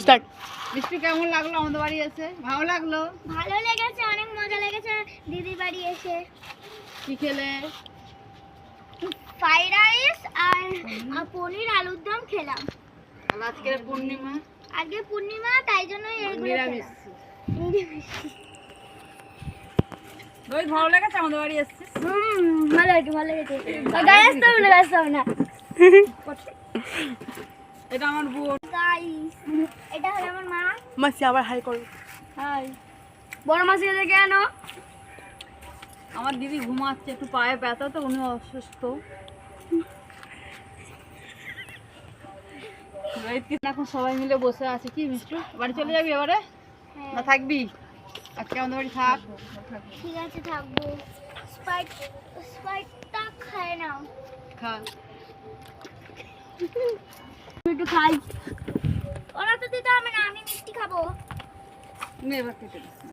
Start. মিষ্টি কেমন লাগলো আমাদের বাড়ি এসে? ভালো লাগলো? ভালো লেগেছে, অনেক মজা লেগেছে দিদির বাড়ি এসে। কি খেলে? ফ্রাইড রাইস আর পনির আলুর দম খেলাম। আর আজকে পূর্ণিমা, আজকে পূর্ণিমা, তাই জন্য এইগুলো নিরামিষ। খেলাম। নিরামিষ। রোহিত ভালো লেগেছে আমাদের বাড়ি এসেছিস? ভালো লেগেছে, ভালো লেগেছে। গায়ে আসতে হবে না, গায়ে আসতে হবে না। এটা আমার বোন। গাইস, এটা হলো আমার মা। মাসি আবার হাই করো। হাই। বড় মাসি থেকে আনো। আমার দিদি ঘুমাচ্ছে, একটু পায়ে ব্যথা তো, উনি অসুস্থ। রোহিত এখন সবাই মিলে বসে আছে। কি মিষ্টি, বাড়ি চলে যাবি এবারে না থাকবি? আজকে আমাদের বাড়ি থাক। ঠিক আছে, থাকবো। স্প্রাইটটা খায় নাও। খা। একটু খাই। ওরা তো দিতে হবে না, আমি মিষ্টি খাবো। তুমি এবার খেতে দিস।